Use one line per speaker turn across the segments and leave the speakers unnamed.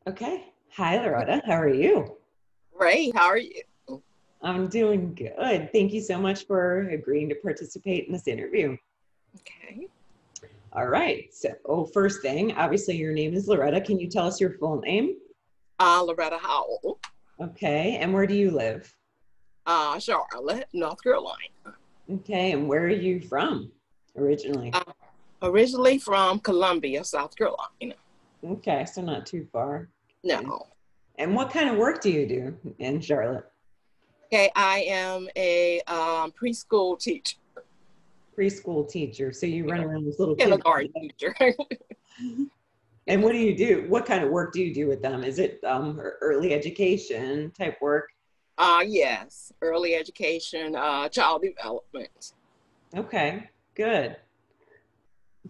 Okay. Hi, Loretta. How are you?
Ray, how are you?
I'm doing good. Thank you so much for agreeing to participate in this interview.
Okay.
All right. So, first thing, obviously, your name is Loretta. Can you tell us your full name?
Loretta Howell,
Okay. And where do you live?
Charlotte, North Carolina.
Okay. And where are you from originally?
Uh, Originally from Columbia, South Carolina.
Okay. So, not too far. Okay.
No.
And what kind of work do you do in Charlotte?
Okay, I am a preschool teacher,
Preschool teacher. So, you run around with little kids.
kindergarten teacher.
And what do you do? What kind of work do you do with them? Is it early education type work?
Yes, early education, child development.
Okay, good.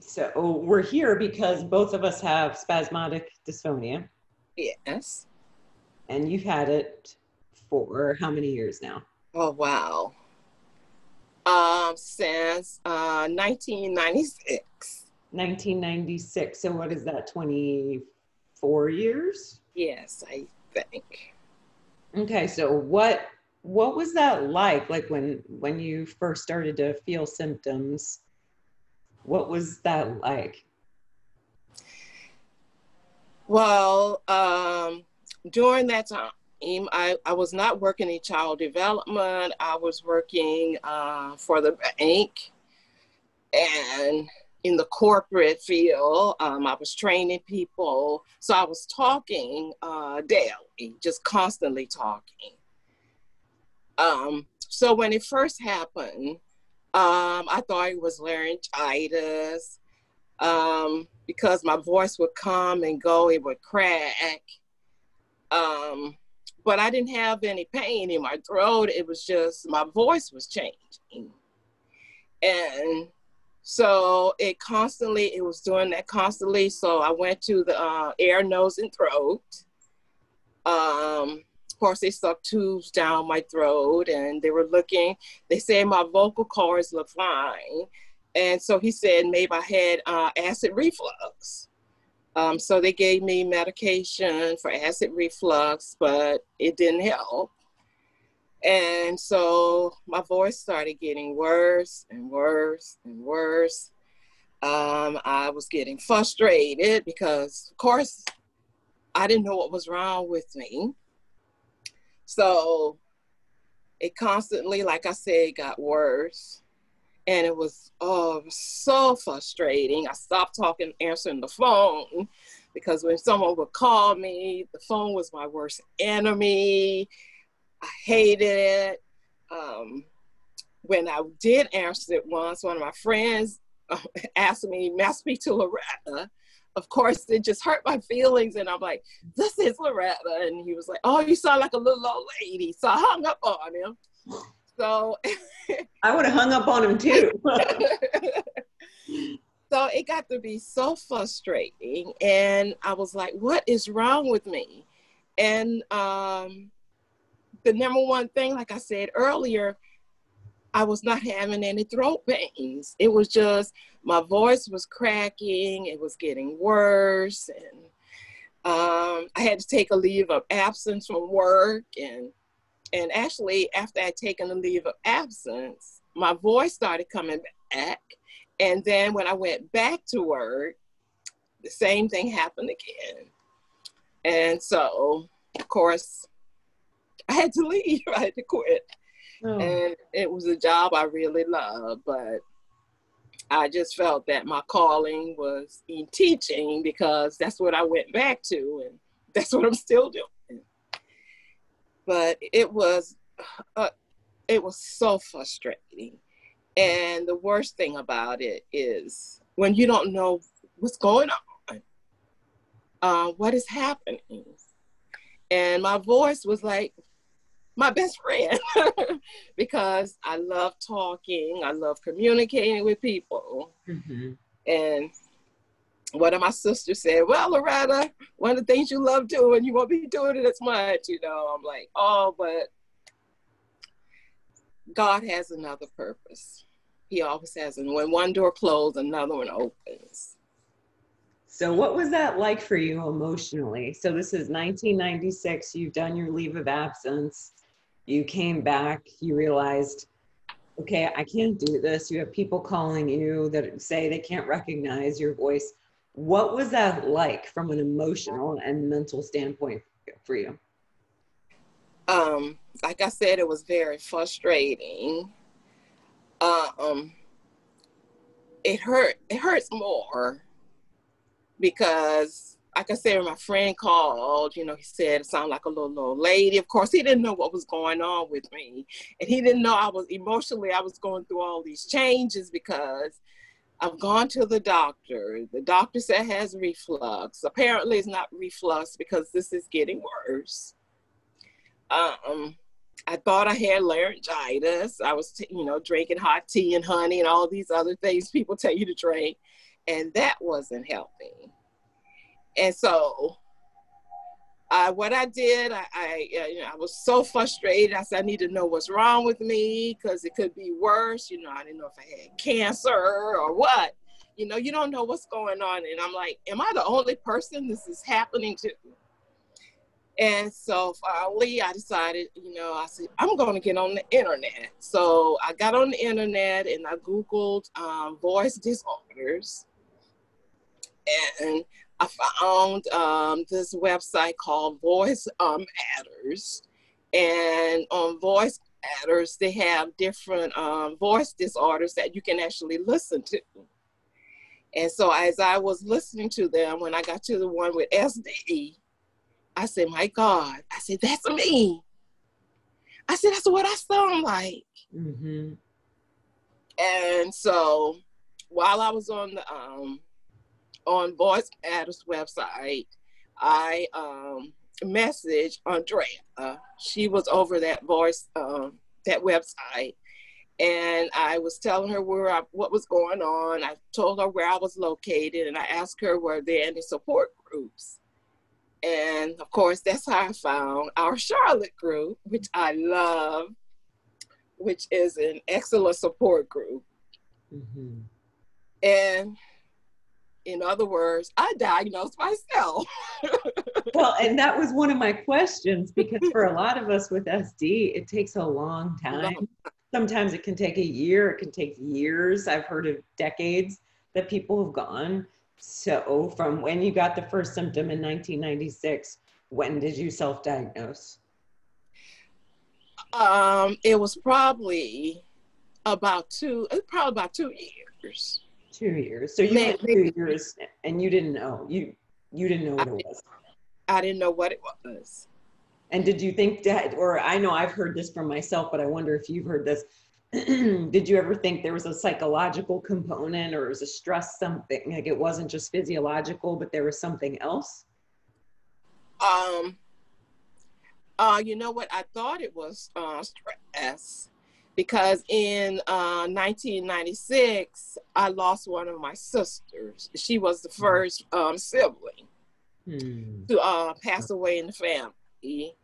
So we're here because both of us have spasmodic dysphonia,
Yes.
and you've had it for how many years now?
Oh, wow. Since 1996.
1996. So what is that, 24 years?
Yes, I think.
Okay, so what was that like when you first started to feel symptoms? What was that like?
Well, during that time, I was not working in child development. I was working for the bank and in the corporate field. I was training people. So I was talking daily, just constantly talking. So when it first happened, I thought it was laryngitis because my voice would come and go, it would crack. But I didn't have any pain in my throat. It was just my voice was changing. And so it was doing that constantly. So I went to the ear, nose, and throat. Of course, they stuck tubes down my throat and they were looking, they said my vocal cords look fine. And so he said maybe I had acid reflux. So they gave me medication for acid reflux, but it didn't help. And so my voice started getting worse and worse and worse. I was getting frustrated because, of course, I didn't know what was wrong with me. So it constantly, like I said, got worse. And it was so frustrating. I stopped talking, answering the phone, because when someone would call me, the phone was my worst enemy. I hated it. When I did answer it once, one of my friends asked me, "May I speak to Loretta?" Of course, it just hurt my feelings. And I'm like, "This is Loretta." And he was like, "Oh, you sound like a little old lady." So I hung up on him. So
I would have hung up on him too.
So it got to be so frustrating. And I was like, what is wrong with me? And the number one thing, like I said earlier, I was not having any throat pains. It was just my voice was cracking. It was getting worse. And I had to take a leave of absence from work. And actually, after I'd taken a leave of absence, my voice started coming back. And then when I went back to work, the same thing happened again. And so, of course, I had to leave. I had to quit.
Oh.
And it was a job I really loved, but I just felt that my calling was in teaching because that's what I went back to, and that's what I'm still doing. But it was so frustrating. And the worst thing about it is when you don't know what's going on, what is happening. And my voice was like my best friend because I love talking. I love communicating with people.
Mm-hmm.
And one of my sisters said, "Well, Loretta, one of the things you love doing, you won't be doing it as much." I'm like, oh, but God has another purpose. He always has. And when one door closed, another one opens.
So what was that like for you emotionally? So this is 1996, you've done your leave of absence, you came back, you realized, okay, I can't do this. You have people calling you that say they can't recognize your voice. What was that like from an emotional and mental standpoint for you?
Like I said, it was very frustrating. Um, it hurts more because, like I said, when my friend called, he said it sounded like a little old lady. Of course, he didn't know what was going on with me. And he didn't know I was going through all these changes because I've gone to the doctor. The doctor said it has reflux. Apparently it's not reflux because this is getting worse. I thought I had laryngitis. I was, drinking hot tea and honey and all these other things people tell you to drink. And that wasn't helping. And so what I did, I was so frustrated. I said, I need to know what's wrong with me because it could be worse. I didn't know if I had cancer or what. You don't know what's going on. And I'm like, am I the only person this is happening to? And so finally I decided, I said, I'm going to get on the internet. So I got on the internet and I Googled voice disorders. And I found this website called Voice Matters. And on Voice Matters, they have different voice disorders that you can actually listen to. And so as I was listening to them, when I got to the one with SD, I said, my God, I said, that's me. I said, that's what I sound like.
Mm-hmm.
And so while I was on the on Voice Matters website, I messaged Andrea. She was over that that website. And I was telling her what was going on. I told her where I was located and I asked her, were there any support groups? And of course, that's how I found our Charlotte group, which I love, which is an excellent support group.
Mm-hmm.
And in other words, I diagnosed myself.
Well, and that was one of my questions, because for a lot of us with SD, it takes a long time. Sometimes it can take a year, it can take years. I've heard of decades that people have gone. So from when you got the first symptom in 1996, when did you self-diagnose?
It was probably about 2 years.
2 years. So you went 2 years and you didn't know. You didn't know what it was.
I didn't know what it was.
And did you think that, or I know I've heard this from myself, but I wonder if you've heard this. Did you ever think there was a psychological component, or was a stress something, like it wasn't just physiological, but there was something else?
You know what? I thought it was stress, because in 1996, I lost one of my sisters. She was the first sibling to pass away in the family.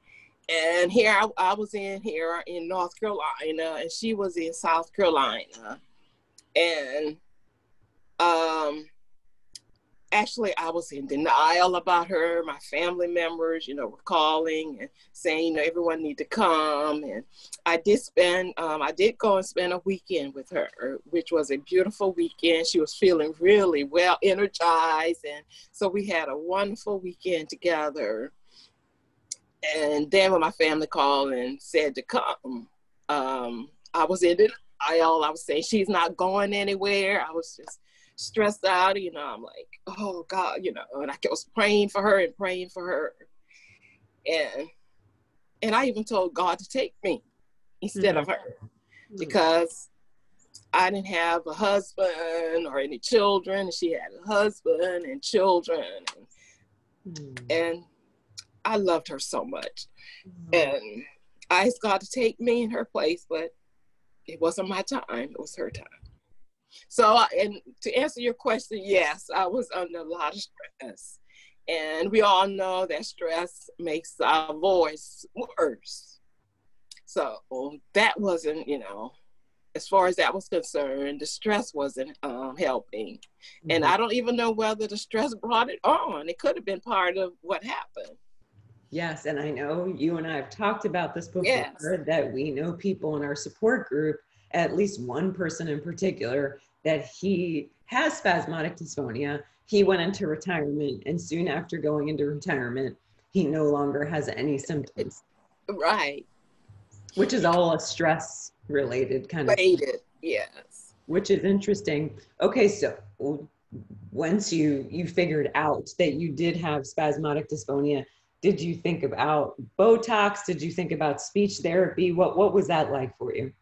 And here I was here in North Carolina, and she was in South Carolina. And actually, I was in denial about her. My family members, were calling and saying, everyone need to come. And I did go and spend a weekend with her, which was a beautiful weekend. She was feeling really well energized. And so we had a wonderful weekend together. And then when my family called and said to come, I was in denial. I was saying, she's not going anywhere. I was just stressed out, I'm like, oh God, and I was praying for her. And I even told God to take me instead of her, because I didn't have a husband or any children, and she had a husband and children. And I loved her so much. And I asked God to take me in her place, but it wasn't my time. It was her time. So, and to answer your question, yes, I was under a lot of stress. And we all know that stress makes our voice worse. So that wasn't, as far as that was concerned, the stress wasn't helping.
Mm-hmm.
And I don't even know whether the stress brought it on. It could have been part of what happened.
Yes, and I know you and I have talked about this before,
Yes.
that we know people in our support group, at least one person in particular, that he has spasmodic dysphonia. He went into retirement, and soon after going into retirement, he no longer has any symptoms.
Right.
Which is all a stress related kind of thing.
Yes.
Which is interesting. Okay, so once you figured out that you did have spasmodic dysphonia, did you think about Botox? Did you think about speech therapy? What was that like for you?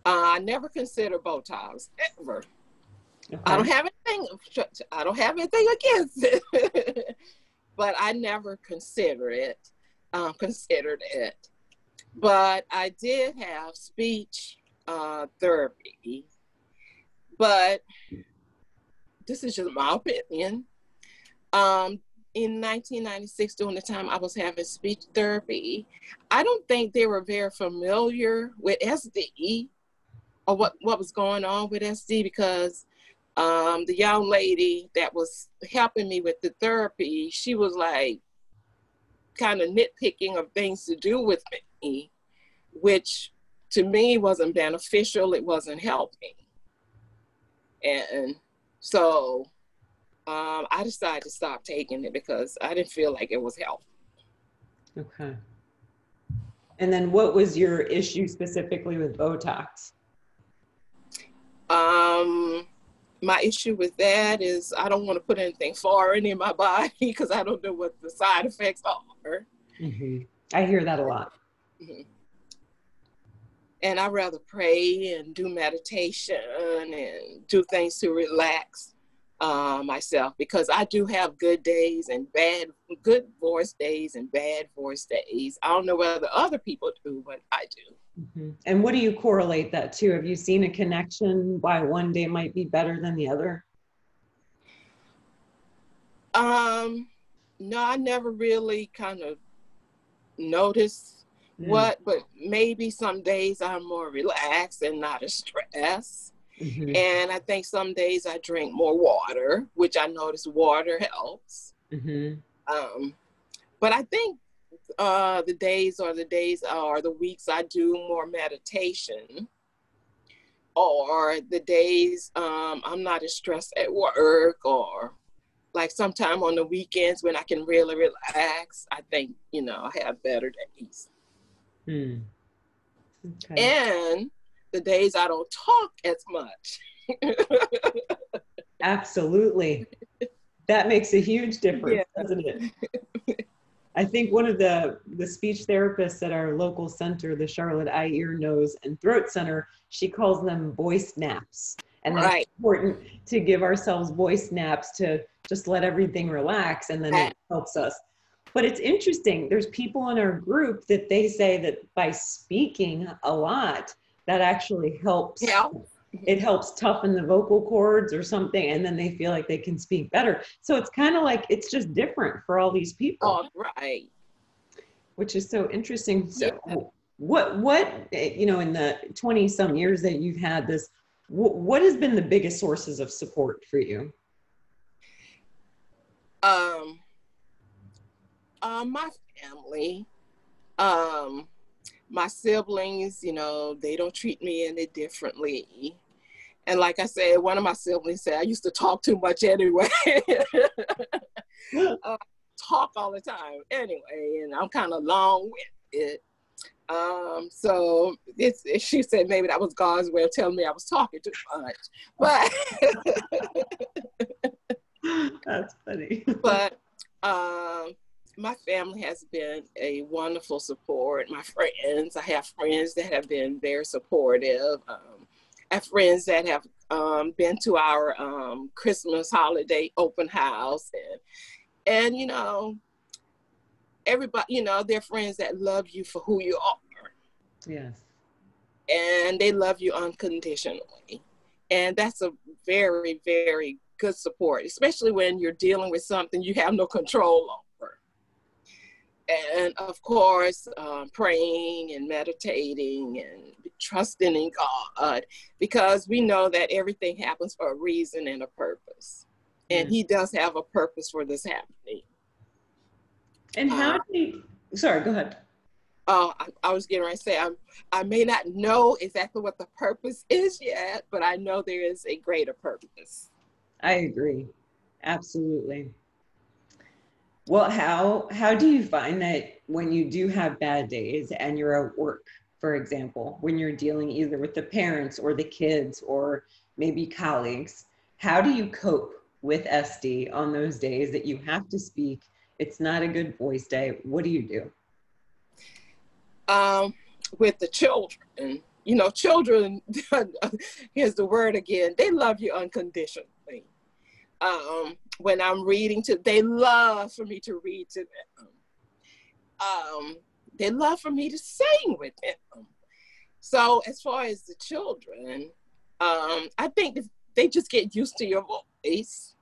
I never considered Botox ever. Okay. I don't have anything against it, but I never considered it. But I did have speech therapy. But this is just my opinion. In 1996, during the time I was having speech therapy, I don't think they were very familiar with SD or what was going on with SD, because the young lady that was helping me with the therapy, she was like kind of nitpicking of things to do with me, which to me wasn't beneficial. It wasn't helping. And so I decided to stop taking it because I didn't feel like it was helpful.
Okay. And then what was your issue specifically with Botox?
My issue with that is I don't want to put anything foreign in my body because I don't know what the side effects are.
Mm-hmm. I hear that a lot.
Mm-hmm. And I'd rather pray and do meditation and do things to relax myself, because I do have good days and good voice days and bad voice days. I don't know whether other people do, but I do.
Mm-hmm. And what do you correlate that to? Have you seen a connection why one day might be better than the other?
No, I never really kind of noticed but maybe some days I'm more relaxed and not as stressed. Mm-hmm. And I think some days I drink more water, which I notice water helps. Mm-hmm. But I think the days or the weeks I do more meditation, or the days I'm not as stressed at work, or like sometime on the weekends when I can really relax, I think, I have better days. Okay. And the days I don't talk as much.
Absolutely. That makes a huge difference, doesn't it? I think one of the speech therapists at our local center, the Charlotte Eye, Ear, Nose, and Throat Center, she calls them voice naps. And that's important to give ourselves voice naps to just let everything relax, and then it helps us. But it's interesting. There's people in our group that they say that by speaking a lot, that actually helps. Yeah. It helps toughen the vocal cords or something, and then they feel like they can speak better. So it's kind of like it's just different for all these people.
Oh, right.
Which is so interesting. So what in the 20 some years that you've had this, what has been the biggest sources of support for you?
My family, my siblings, they don't treat me any differently. And like I said, one of my siblings said I used to talk too much anyway. Talk all the time anyway, and I'm kind of long with it. So she said maybe that was God's way of telling me I was talking too much. But
that's funny.
But my family has been a wonderful support. My friends, I have friends that have been very supportive. I have friends that have been to our Christmas holiday open house, and everybody, they're friends that love you for who you are.
Yes.
And they love you unconditionally. And that's a very, very good support, especially when you're dealing with something you have no control over. And of course, praying and meditating and trusting in God, because we know that everything happens for a reason and a purpose. And he does have a purpose for this happening.
And how do you, sorry, go ahead.
I was getting ready to say, I may not know exactly what the purpose is yet, but I know there is a greater purpose.
I agree. Absolutely. Well, how do you find that when you do have bad days and you're at work, for example, when you're dealing either with the parents or the kids or maybe colleagues, how do you cope with SD on those days that you have to speak? It's not a good voice day. What do you do?
With the children, you know, children, here's the word again, they love you unconditionally. When I'm reading they love for me to read to them. They love for me to sing with them. So as far as the children, I think they just get used to your voice.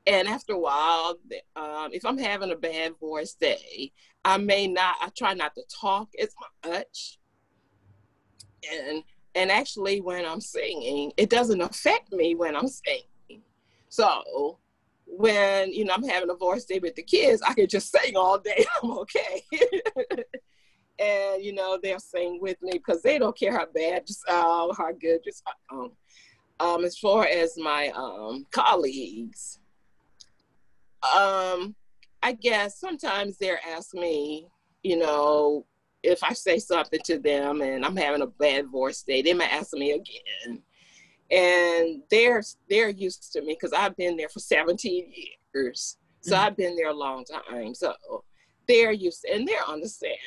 And after a while, if I'm having a bad voice day, I try not to talk as much. And actually when I'm singing, it doesn't affect me when I'm singing. So when, you know, I'm having a voice day with the kids, I can just sing all day. I'm okay. And, you know, they'll sing with me because they don't care how bad you sound, how good you sound. As far as my colleagues, I guess sometimes they're asking me, you know, if I say something to them and I'm having a bad voice day, they might ask me again. And they're used to me because I've been there for 17 years. So I've been there a long time. So they're used to, and they're understanding.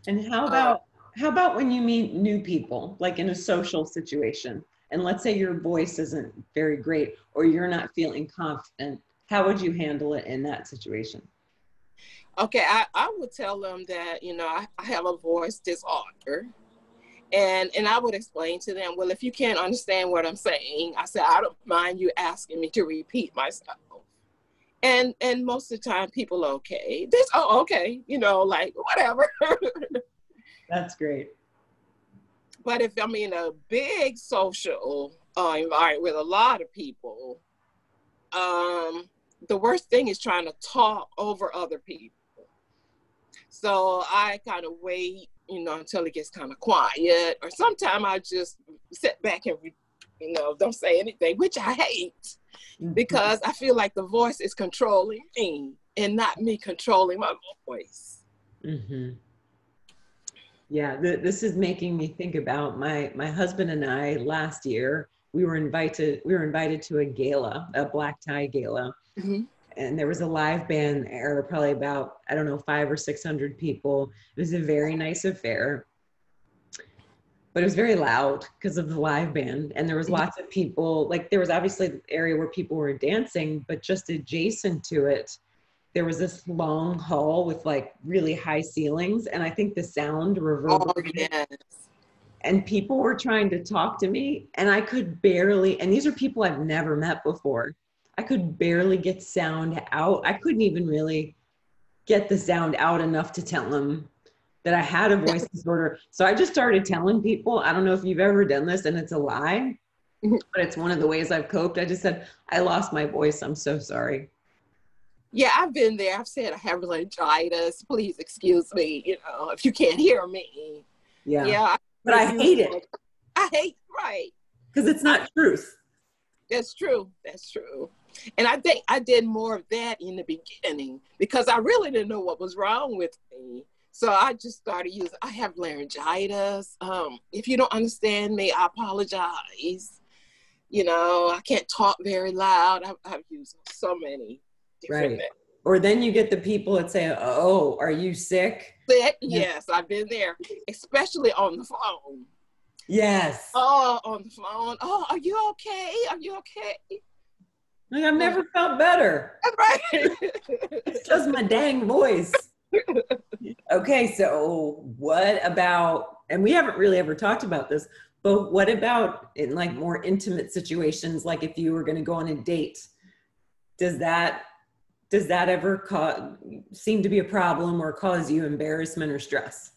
And how about when you meet new people, like in a social situation, and let's say your voice isn't very great or you're not feeling confident, how would you handle it in that situation?
Okay, I would tell them that, you know, I have a voice disorder. And I would explain to them, well, if you can't understand what I'm saying, I said, I don't mind you asking me to repeat myself. And most of the time people are okay. Okay, you know, like whatever.
That's great.
But if I'm in a big social environment with a lot of people, the worst thing is trying to talk over other people. So I kind of wait, you know, until it gets kind of quiet, or sometimes I just sit back and, you know, don't say anything, which I hate, because I feel like the voice is controlling me and not me controlling my voice.
Mm-hmm. Yeah, this is making me think about my husband and I last year. We were invited to a gala, a black tie gala. Mm-hmm. And there was a live band there, probably about, I don't know, 500 or 600 people. It was a very nice affair, but it was very loud because of the live band. And there was lots of people, like there was obviously the area where people were dancing, but just adjacent to it, there was this long hall with like really high ceilings. And I think the sound reverberated. Oh, yes. And people were trying to talk to me and I could barely, and these are people I've never met before. I could barely get sound out. I couldn't even really get the sound out enough to tell them that I had a voice disorder. So I just started telling people, I don't know if you've ever done this and it's a lie, but it's one of the ways I've coped. I just said, I lost my voice. I'm so sorry.
Yeah, I've been there. I've said I have laryngitis. Please excuse me, you know, if you can't hear me.
Yeah. But I hate it.
Right.
Because it's not truth.
That's true. That's true. And I think I did more of that in the beginning because I really didn't know what was wrong with me. So I just started using, I have laryngitis. If you don't understand me, I apologize. You know, I can't talk very loud. I've used so many different things.
Or then you get the people that say, oh, are you sick?
Yes, I've been there, especially on the phone.
Yes.
Oh, on the phone. Oh, are you okay? Are you okay?
Like, I've never felt better.
Right.
It's just my dang voice. Okay, so what about, and we haven't really ever talked about this, but what about in like more intimate situations, like if you were going to go on a date, does that Does that ever seem to be a problem or cause you embarrassment or stress?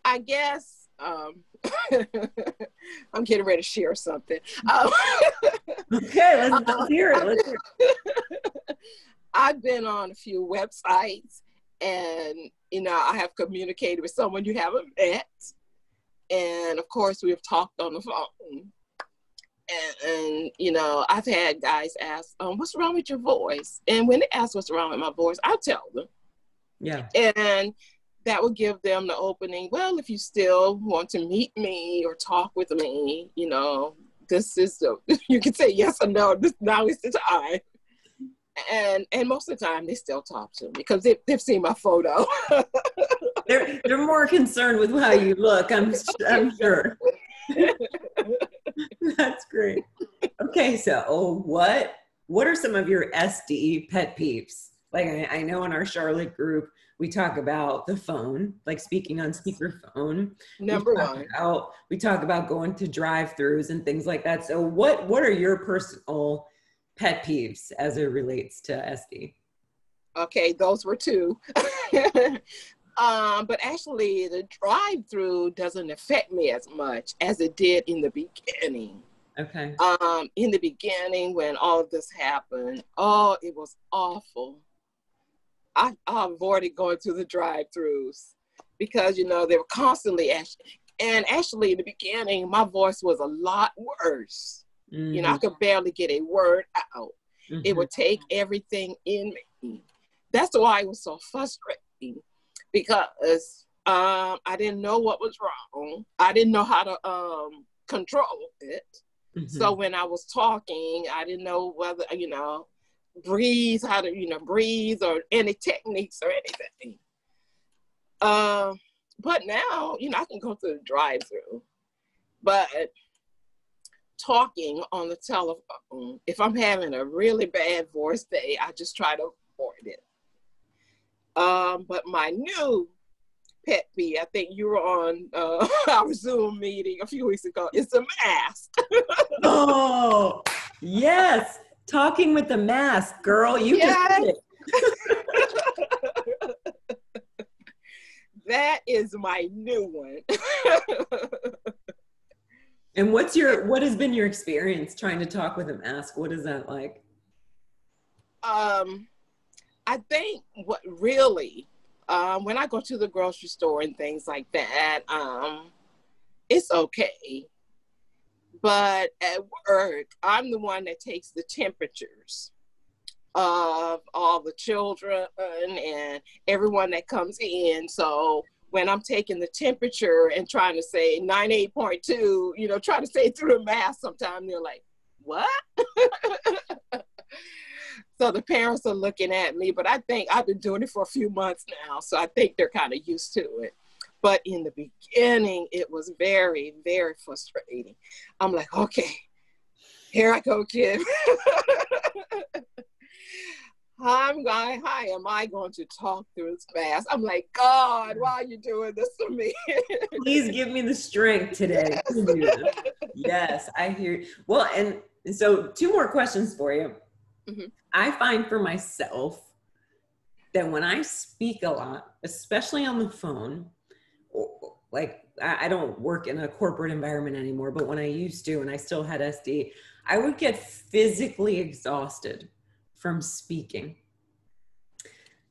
I guess I'm getting ready to share something.
Okay, let's hear it. Let's hear it.
I've been on a few websites, and I have communicated with someone you haven't met, and of course we have talked on the phone. And I've had guys ask, what's wrong with your voice? And when they ask what's wrong with my voice, I'll tell them.
Yeah.
And that would give them the opening. Well, if you still want to meet me or talk with me, this is you can say yes or no. Now is the time. And most of the time they still talk to me because they've seen my photo.
They're more concerned with how you look. I'm sure. That's great. Okay, so what are some of your SD pet peeves? Like I know in our Charlotte group, we talk about the phone, like speaking on speakerphone.
Number one.
We talk about going to drive-throughs and things like that. So what are your personal pet peeves as it relates to SD?
Okay, those were two. But actually the drive-through doesn't affect me as much as it did in the beginning.
Okay.
In the beginning when all of this happened, it was awful. I avoided going to the drive-throughs because, they were constantly actually in the beginning, my voice was a lot worse.
Mm-hmm.
I could barely get a word out.
Mm-hmm.
It would take everything in me. That's why it was so frustrating because I didn't know what was wrong. I didn't know how to control it. Mm-hmm. So when I was talking, I didn't know whether, breathe, how to, breathe or any techniques or anything. But now, I can go to the drive-through. But talking on the telephone, if I'm having a really bad voice day, I just try to avoid it. But my new pet peeve, I think you were on our Zoom meeting a few weeks ago, is the mask.
Oh, yes. Talking with the mask, girl. You just did
it. That is my new one.
And what has been your experience trying to talk with a mask? What is that like?
I think what really, when I go to the grocery store and things like that, it's okay. But at work, I'm the one that takes the temperatures of all the children and everyone that comes in. So when I'm taking the temperature and trying to say 98.2, trying to say it through the mask, sometimes they're like, what? So the parents are looking at me, but I think I've been doing it for a few months now. So I think they're kind of used to it. But in the beginning, it was very, very frustrating. I'm like, okay, here I go, kid. How am I going to talk through this fast? I'm like, God, why are you doing this to me?
Please give me the strength today to do this. Yes, I hear you. Well, and so 2 more questions for you. Mm-hmm. I find for myself that when I speak a lot, especially on the phone, like I don't work in a corporate environment anymore, but when I used to and I still had SD, I would get physically exhausted from speaking.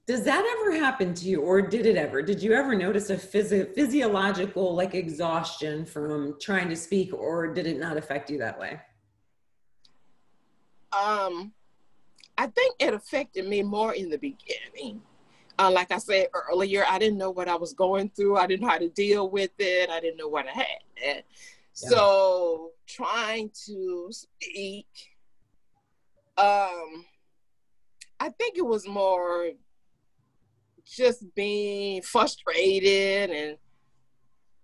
Does that ever happen to you, or did you ever notice a physiological like exhaustion from trying to speak, or did it not affect you that way?
I think it affected me more in the beginning. Like I said earlier, I didn't know what I was going through. I didn't know how to deal with it. I didn't know what I had. Yeah. So trying to speak, I think it was more just being frustrated and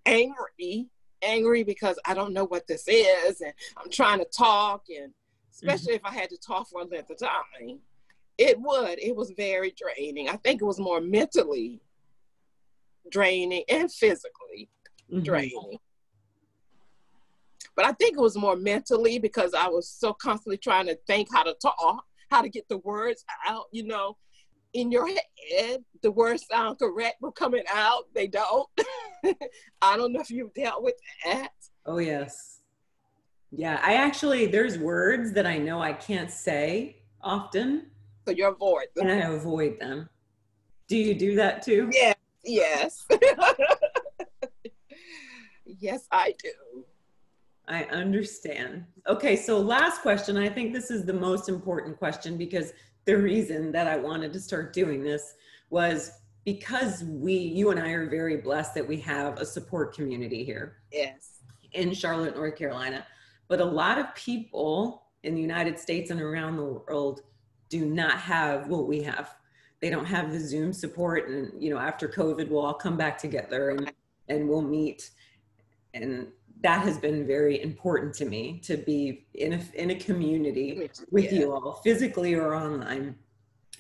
angry because I don't know what this is. And I'm trying to talk, and especially if I had to talk for a length of time. It was very draining. I think it was more mentally draining and physically draining. But I think it was more mentally because I was so constantly trying to think how to talk, how to get the words out, you know. In your head, the words sound correct, but coming out, they don't. I don't know if you've dealt with that.
Oh, yes. Yeah, I actually, there's words that I know I can't say often.
So you avoid them.
And I avoid them. Do you do that too?
Yeah, yes. Yes, I do.
I understand. Okay, so last question. I think this is the most important question because the reason that I wanted to start doing this was because you and I are very blessed that we have a support community here.
Yes.
In Charlotte, North Carolina. But a lot of people in the United States and around the world do not have what we have. They don't have the Zoom support. And, you know, after COVID, we'll all come back together and we'll meet. And that has been very important to me, to be in a community with you all, physically or online.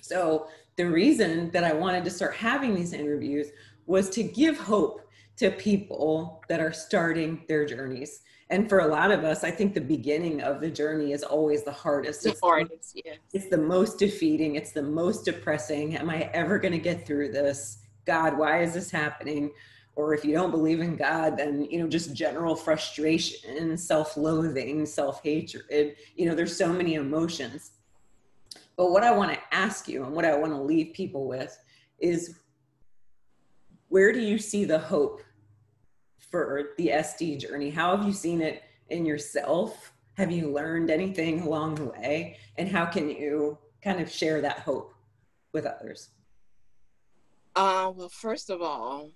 So the reason that I wanted to start having these interviews was to give hope to people that are starting their journeys. And for a lot of us, I think the beginning of the journey is always the hardest.
The hardest, yes.
It's the most defeating. It's the most depressing. Am I ever going to get through this? God, why is this happening? Or if you don't believe in God, then, you know, just general frustration, self-loathing, self-hatred. You know, there's so many emotions. But what I want to ask you and what I want to leave people with is, where do you see the hope for the SD journey? How have you seen it in yourself? Have you learned anything along the way? And how can you kind of share that hope with others?
Well, first of all,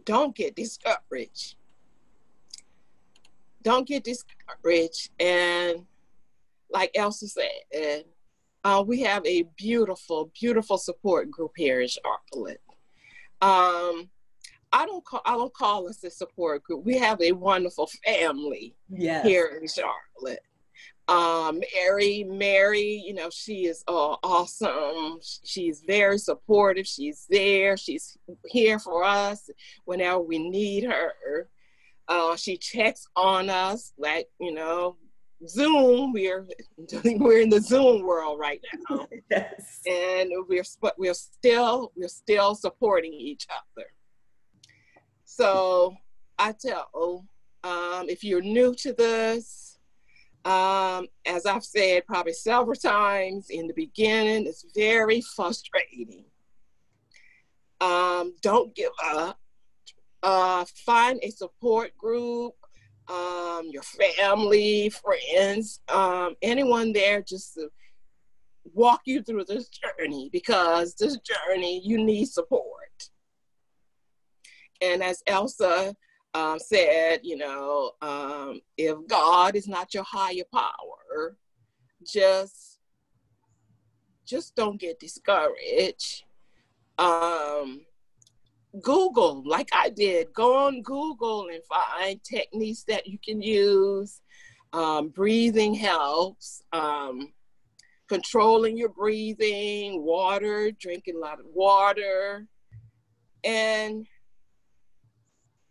don't get discouraged. Don't get discouraged. And like Elsa said, we have a beautiful, beautiful support group here in Charlotte. I don't call us a support group. We have a wonderful family here in Charlotte. Mary, you know, she is awesome. She's very supportive. She's there. She's here for us whenever we need her. She checks on us, like, you know, Zoom. We're in the Zoom world right now.
Yes.
And we're still supporting each other. So I tell, if you're new to this, as I've said probably several times in the beginning, it's very frustrating. Don't give up. Find a support group, your family, friends, anyone there just to walk you through this journey, because this journey, you need support. And as Elsa said, you know, if God is not your higher power, just don't get discouraged. Google, like I did, go on Google and find techniques that you can use. Breathing helps. Controlling your breathing, drinking a lot of water. And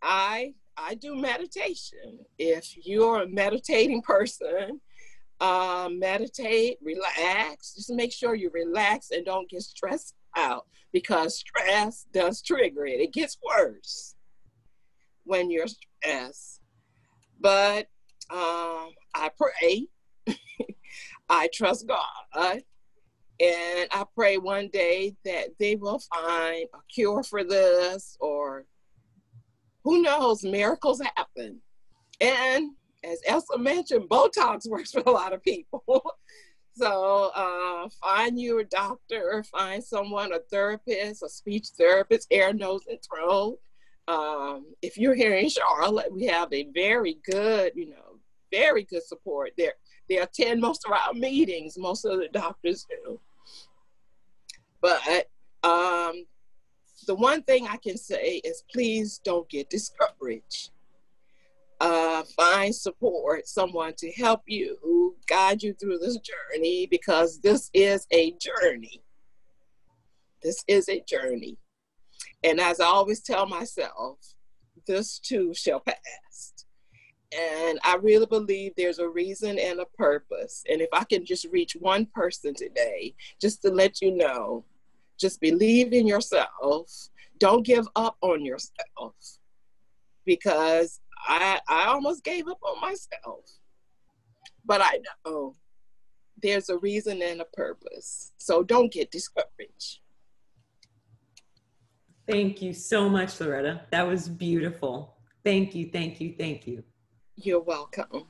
I do meditation. If you're a meditating person, meditate, relax. Just make sure you relax and don't get stressed out, because stress does trigger it. It gets worse when you're stressed. But I pray. I trust God. And I pray one day that they will find a cure for this, or who knows, miracles happen. And as Elsa mentioned, Botox works for a lot of people. So find you a doctor, find someone, a therapist, a speech therapist, ear, nose, and throat. If you're here in Charlotte, we have a very good, very good support. They attend most of our meetings, most of the doctors do. But the one thing I can say is, please don't get discouraged. Find support, someone to help you, guide you through this journey, because this is a journey. This is a journey. And as I always tell myself, this too shall pass. And I really believe there's a reason and a purpose. And if I can just reach one person today, just to let you know, just believe in yourself. Don't give up on yourself, because I almost gave up on myself. But I know there's a reason and a purpose. So don't get discouraged.
Thank you so much, Loretta. That was beautiful. Thank you, thank you, thank you.
You're welcome.